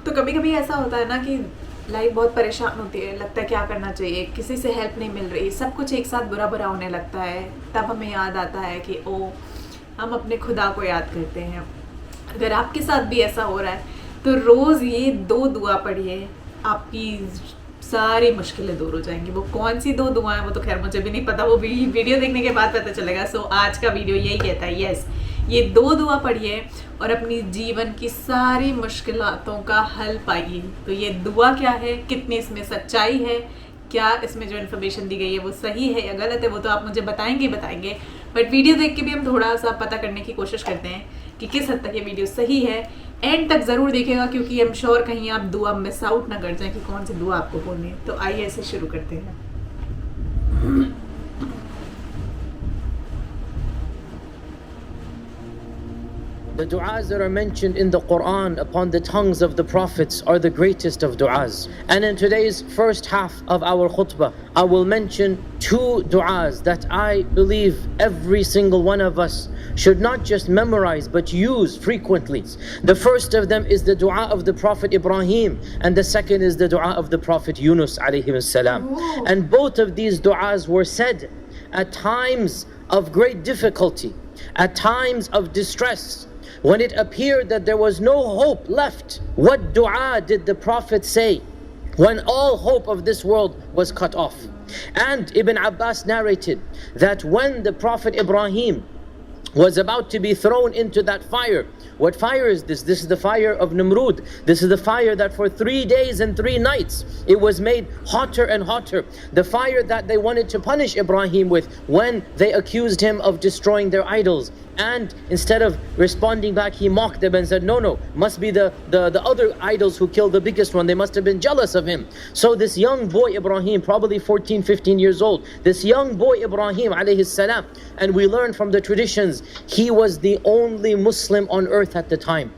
तो कभी कभी ऐसा होता है ना कि लाइफ बहुत परेशान होती है, लगता है क्या करना चाहिए, किसी से हेल्प नहीं मिल रही, सब कुछ एक साथ बुरा बुरा होने लगता है। तब हमें याद आता है कि ओ, हम अपने खुदा को याद करते हैं। अगर आपके साथ भी ऐसा हो रहा है तो रोज़ ये 2 दुआ पढ़िए, आपकी सारी मुश्किलें दूर हो जाएंगी। वो कौन सी 2 दुआएं वो तो खैर मुझे भी नहीं पता, वो वीडियो देखने के बाद पता चलेगा। सो आज का वीडियो यही कहता है, यस, ये 2 दुआ पढ़िए और अपनी जीवन की सारी मुश्किलों का हल पाइए। तो ये दुआ क्या है, कितनी इसमें सच्चाई है, क्या इसमें जो इन्फॉर्मेशन दी गई है वो सही है या गलत है, वो तो आप मुझे बताएंगे। बट वीडियो देख के भी हम थोड़ा सा पता करने की कोशिश करते हैं कि किस हद तक ये वीडियो सही है। एंड तक ज़रूर देखिएगा, क्योंकि आई एम श्योर कहीं आप दुआ मिस आउट ना कर जाएं कि कौन सी दुआ आपको बोलनी है। तो आइए ऐसे शुरू करते हैं। The du'as that are mentioned in the Quran upon the tongues of the prophets are the greatest of du'as. And in today's first half of our khutbah, I will mention 2 du'as that I believe every single one of us should not just memorize but use frequently. The first of them is the du'a of the Prophet Ibrahim, and the second is the du'a of the Prophet Yunus alayhi salam. And both of these du'as were said at times of great difficulty, at times of distress, when it appeared that there was no hope left. What dua did the Prophet say when all hope of this world was cut off? And Ibn Abbas narrated that when the Prophet Ibrahim was about to be thrown into that fire. What fire is this? This is the fire of Namrud. This is the fire that for 3 days and 3 nights it was made hotter and hotter. The fire that they wanted to punish Ibrahim with when they accused him of destroying their idols. And instead of responding back, he mocked them and said, no, must be the other idols who killed the biggest one. They must have been jealous of him. So this young boy Ibrahim, probably 14, 15 years old, this young boy Ibrahim alayhi salam, and we learn from the traditions, he was the only Muslim on earth at the time.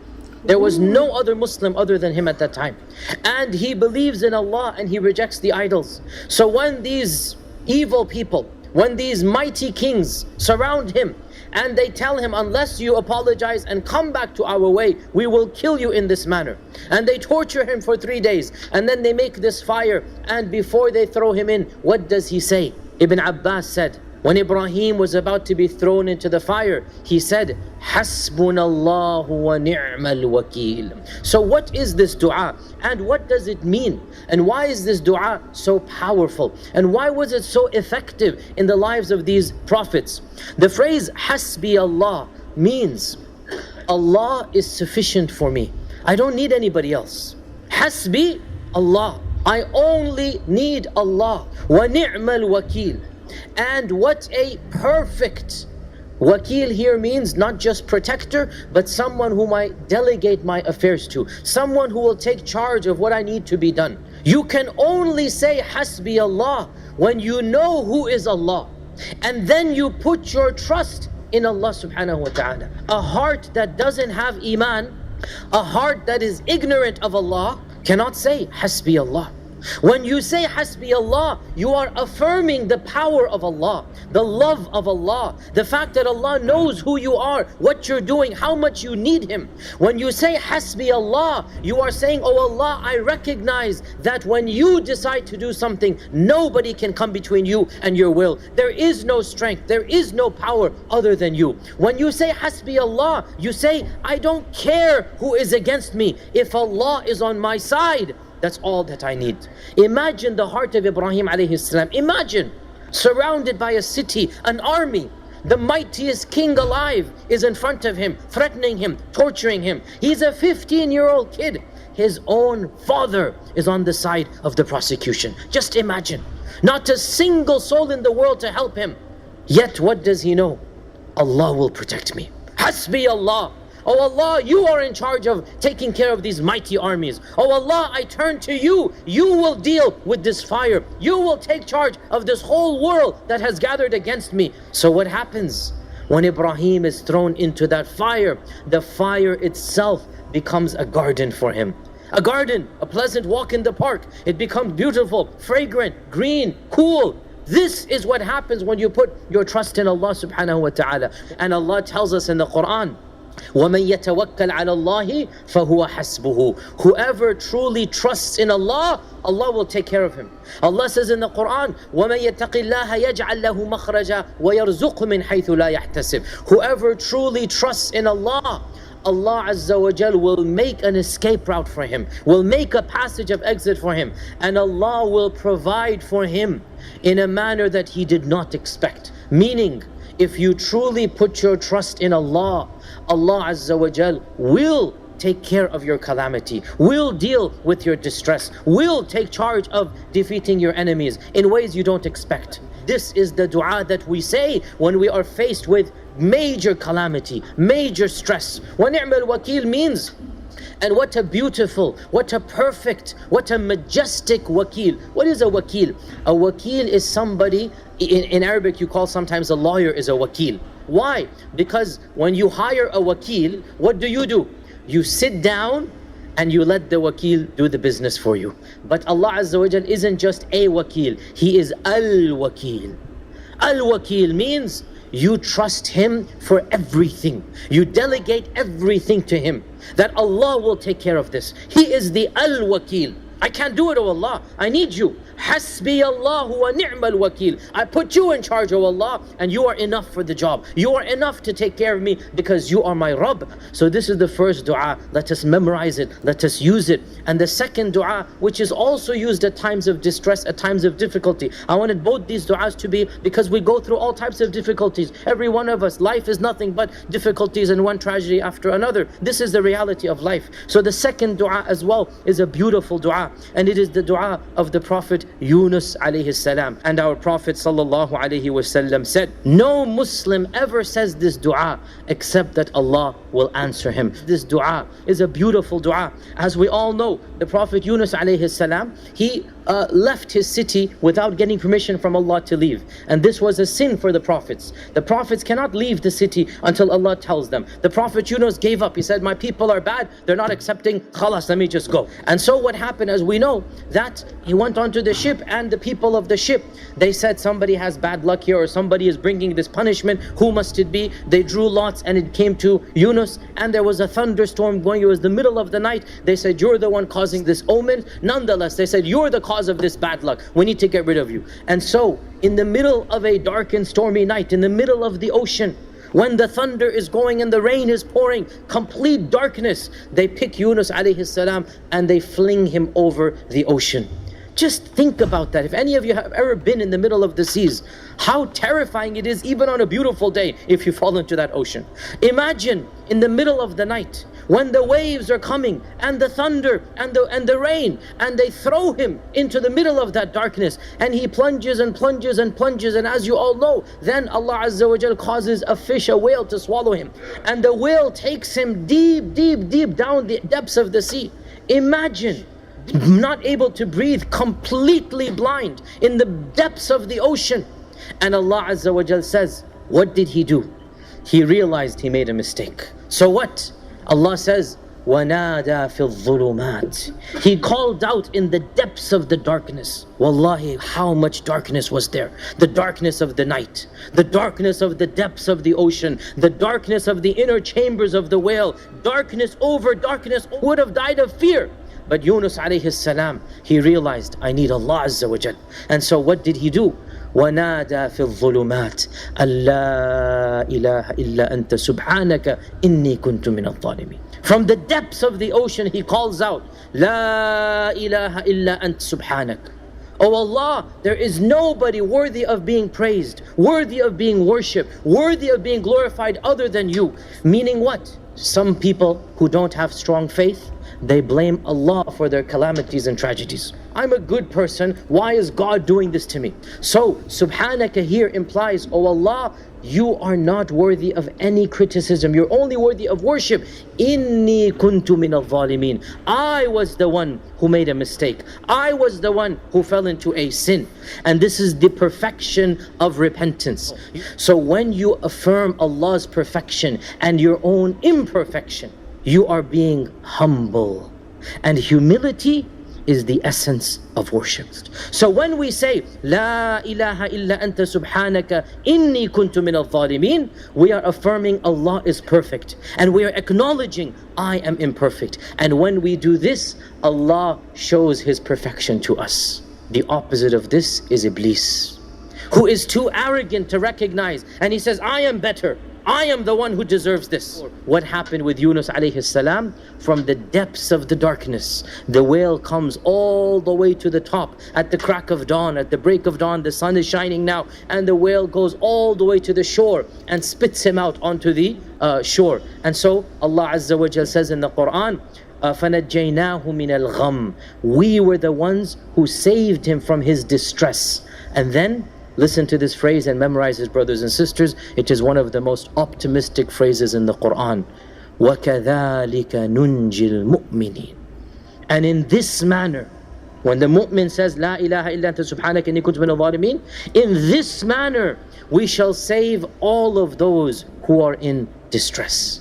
There was no other Muslim other than him at that time. And he believes in Allah and he rejects the idols. So when these evil people, when these mighty kings surround him, and they tell him, unless you apologize and come back to our way, we will kill you in this manner. And they torture him for 3 days. And then they make this fire. And before they throw him in, what does he say? Ibn Abbas said, when Ibrahim was about to be thrown into the fire, he said, Hasbunallahu wa ni'mal wakeel. So what is this dua? And what does it mean? And why is this dua so powerful? And why was it so effective in the lives of these prophets? The phrase Hasbi Allah means Allah is sufficient for me. I don't need anybody else. Hasbi Allah. I only need Allah. Wa ni'mal wakeel. And what a perfect wakil here means, not just protector, but someone whom I delegate my affairs to, someone who will take charge of what I need to be done. You can only say Hasbi Allah when you know who is Allah, and then you put your trust in Allah subhanahu wa ta'ala. A heart that doesn't have iman, a heart that is ignorant of Allah, cannot say Hasbi Allah. When you say Hasbi Allah, you are affirming the power of Allah, the love of Allah, the fact that Allah knows who you are, what you're doing, how much you need Him. When you say Hasbi Allah, you are saying, oh Allah, I recognize that when you decide to do something, nobody can come between you and your will. There is no strength, there is no power other than you. When you say Hasbi Allah, you say, I don't care who is against me. If Allah is on my side, that's all that I need. Imagine the heart of Ibrahim alayhi salam. Imagine surrounded by a city, an army. The mightiest king alive is in front of him, threatening him, torturing him. He's a 15-year-old kid. His own father is on the side of the prosecution. Just imagine. Not a single soul in the world to help him. Yet what does he know? Allah will protect me. Hasbi Allah. Oh Allah, you are in charge of taking care of these mighty armies. Oh Allah, I turn to you. You will deal with this fire. You will take charge of this whole world that has gathered against me. So what happens? When Ibrahim is thrown into that fire, the fire itself becomes a garden for him. A garden, a pleasant walk in the park. It becomes beautiful, fragrant, green, cool. This is what happens when you put your trust in Allah subhanahu wa ta'ala. And Allah tells us in the Quran, وَمَن يَتَوَكَّلْ عَلَى اللَّهِ فَهُوَ حَسْبُهُ. Whoever truly trusts in Allah, Allah will take care of him. Allah says in the Quran, وَمَن يَتَّقِ اللَّهَ يَجْعَلْ لَهُ مَخْرَجًا وَيَرْزُقْهُ مِنْ حَيْثُ لَا يَحْتَسِبُ. Whoever truly trusts in Allah, Allah Azza wa Jal will make an escape route for him, will make a passage of exit for him, and Allah will provide for him in a manner that he did not expect. Meaning, if you truly put your trust in Allah, Allah Azza wa Jal will take care of your calamity, will deal with your distress, will take charge of defeating your enemies in ways you don't expect. This is the dua that we say when we are faced with major calamity, major stress. Wa ni'mal wakil means, and what a beautiful, what a perfect, what a majestic wakil. What is a wakil? A wakil is somebody, in Arabic you call sometimes a lawyer is a wakil. Why? Because when you hire a wakil, what do? You sit down and you let the wakil do the business for you. But Allah Azza wa Jal isn't just a wakil, He is al-wakil. Al-wakil means you trust Him for everything. You delegate everything to Him, that Allah will take care of this. He is the al-wakil. I can't do it, oh Allah, I need you. Hasbi Allahu wa ni'mal wakil. I put you in charge, oh Allah, and you are enough for the job. You are enough to take care of me because you are my Rabb. So this is the first dua. Let us memorize it. Let us use it. And the second dua, which is also used at times of distress, at times of difficulty. I wanted both these duas to be, because we go through all types of difficulties. Every one of us, life is nothing but difficulties and one tragedy after another. This is the reality of life. So the second dua as well is a beautiful dua. And it is the dua of the Prophet Yunus alayhi salam. And our Prophet sallallahu alayhi wasallam said, no Muslim ever says this dua except that Allah will answer him. This dua is a beautiful dua. As we all know, the Prophet Yunus alayhi salam, he left his city without getting permission from Allah to leave. And this was a sin for the prophets. The prophets cannot leave the city until Allah tells them. The Prophet Yunus gave up. He said, my people are bad, they're not accepting, khalas, let me just go. And so what happened, as we know, that he went onto the ship, and the people of the ship, they said, somebody has bad luck here, or somebody is bringing this punishment, who must it be? They drew lots and it came to Yunus, and there was a thunderstorm going. It was the middle of the night. They said, you're the one causing this omen. Nonetheless, they said, you're the cause of this bad luck, we need to get rid of you. And so in the middle of a dark and stormy night, in the middle of the ocean, when the thunder is going and the rain is pouring, complete darkness, they pick Yunus alayhi salam and they fling him over the ocean. Just think about that. If any of you have ever been in the middle of the seas, how terrifying it is, even on a beautiful day, if you fall into that ocean. Imagine in the middle of the night, when the waves are coming, and the thunder, and the rain, and they throw him into the middle of that darkness, and he plunges and plunges and plunges, and as you all know, then Allah Azza wa Jal causes a fish, a whale, to swallow him. And the whale takes him deep, deep, deep down the depths of the sea. Imagine not able to breathe, completely blind in the depths of the ocean. And Allah Azza wa Jal says, what did he do? He realized he made a mistake. So what? Allah says, وَنَادَى فِي الظُّلُمَاتِ. He called out in the depths of the darkness. Wallahi, how much darkness was there? The darkness of the night, the darkness of the depths of the ocean, the darkness of the inner chambers of the whale. Darkness over darkness, would have died of fear. But Yunus alayhi salam, he realized, I need Allah Azza wa Jal. And so what did he do? وَنَادَى فِي الظُّلُمَاتِ أَلَّا إِلَهَ إِلَّا أَنْتَ سُبْحَانَكَ إِنِّي كُنْتُ مِنَ الظَّالِمِينَ. From the depths of the ocean he calls out, لَا إِلَهَ إِلَّا أَنْتَ سُبْحَانَكَ. Oh Allah, there is nobody worthy of being praised, worthy of being worshipped, worthy of being glorified other than you. Meaning what? Some people who don't have strong faith, they blame Allah for their calamities and tragedies. I'm a good person, why is God doing this to me? So, Subhanaka here implies, oh Allah, you are not worthy of any criticism, you're only worthy of worship. Inni kuntu min al-zalimin. I was the one who made a mistake. I was the one who fell into a sin. And this is the perfection of repentance. So when you affirm Allah's perfection and your own imperfection, you are being humble. And humility is the essence of worship. So when we say, La ilaha illa anta subhanaka inni kuntu min al-zalimin, we are affirming Allah is perfect. And we are acknowledging I am imperfect. And when we do this, Allah shows His perfection to us. The opposite of this is Iblis, who is too arrogant to recognize. And he says, I am better. I am the one who deserves this. What happened with Yunus alayhi salam? From the depths of the darkness, the whale comes all the way to the top at the crack of dawn, at the break of dawn. The sun is shining now, and the whale goes all the way to the shore and spits him out onto the shore. And so Allah Azza wa Jal says in the Quran, فَنَجَّيْنَاهُ مِنَ الْغَمِّ, we were the ones who saved him from his distress. And then listen to this phrase and memorize it, brothers and sisters. It is one of the most optimistic phrases in the Quran. وَكَذَلِكَ نُنْجِي الْمُؤْمِنِينَ. And in this manner, when the mu'min says, La ilaha illa anta subhanaka inni kuntu min al-zalimin, in this manner we shall save all of those who are in distress.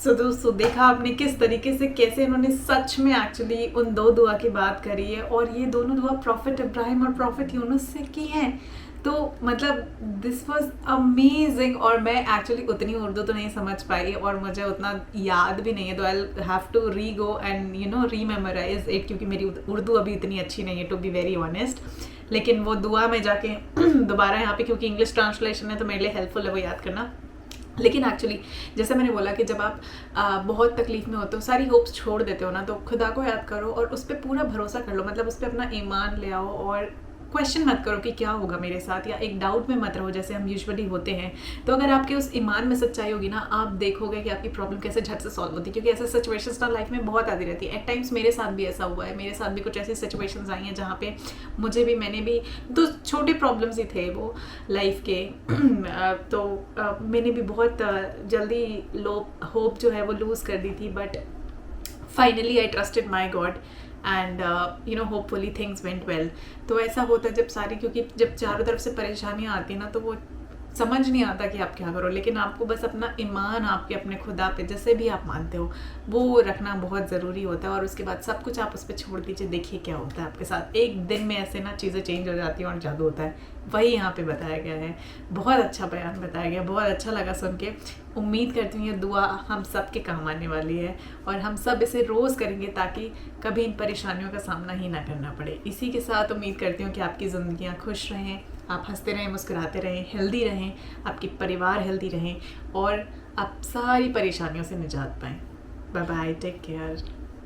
सो दोस्तों, देखा आपने किस तरीके से कैसे इन्होंने सच में actually उन दो दुआ की बात करी है, और ये दोनों दुआ प्रॉफिट इब्राहिम और प्रॉफिट यूनुस से की हैं. तो मतलब दिस वाज अमेजिंग. और मैं एक्चुअली उतनी उर्दू तो नहीं समझ पाई और मुझे उतना याद भी नहीं है, तो आई हैव टू री गो एंड रीमेमोराइज इट, क्योंकि मेरी उर्दू अभी इतनी अच्छी नहीं है, टू बी वेरी ऑनेस्ट. लेकिन वो दुआ में जाके दोबारा यहाँ पे, क्योंकि इंग्लिश ट्रांसलेशन है तो मेरे लिए हेल्पफुल है वो याद करना. लेकिन एक्चुअली जैसे मैंने बोला कि जब आप बहुत तकलीफ में होते हो, सारी होप्स छोड़ देते हो ना, तो खुदा को याद करो और उस पर पूरा भरोसा कर लो. मतलब उस पर अपना ईमान ले आओ और क्वेश्चन मत करो कि क्या होगा मेरे साथ, या एक डाउट में मत रहो जैसे हम यूजुअली होते हैं. तो अगर आपके उस ईमान में सच्चाई होगी ना, आप देखोगे कि आपकी प्रॉब्लम कैसे झट से सॉल्व होती है. क्योंकि ऐसे सिचुएशंस ना लाइफ में बहुत आती रहती है. एट टाइम्स मेरे साथ भी ऐसा हुआ है. मेरे साथ भी कुछ ऐसी सिचुएशंस आई हैं जहाँ पे मैंने भी तो छोटे प्रॉब्लम्स ही थे वो लाइफ के. तो मैंने भी बहुत जल्दी होप जो है वो लूज़ कर दी थी. But finally I trusted my God and hopefully things went well. तो ऐसा होता है क्योंकि जब चारों तरफ से परेशानियाँ आती हैं ना, तो वो समझ नहीं आता कि आप क्या करो. लेकिन आपको बस अपना ईमान आपके अपने खुदा पे, जैसे भी आप मानते हो, वो रखना बहुत ज़रूरी होता है. और उसके बाद सब कुछ आप उस पर छोड़ दीजिए. देखिए क्या होता है आपके साथ. एक दिन में ऐसे ना चीज़ें चेंज हो जाती हैं और जादू होता है. वही यहाँ पे बताया गया है. बहुत अच्छा बयान बताया गया, बहुत अच्छा लगा सुन के. उम्मीद करती हूँ ये दुआ हम सब के काम आने वाली है और हम सब इसे रोज़ करेंगे ताकि कभी इन परेशानियों का सामना ही ना करना पड़े. इसी के साथ उम्मीद करती हूँ कि आपकी ज़िंदगियाँ खुश रहें, आप हंसते रहें, मुस्कुराते रहें, हेल्दी रहें, आपकी परिवार हेल्दी रहें और आप सारी परेशानियों से निजात पाएँ. Bye bye, take care.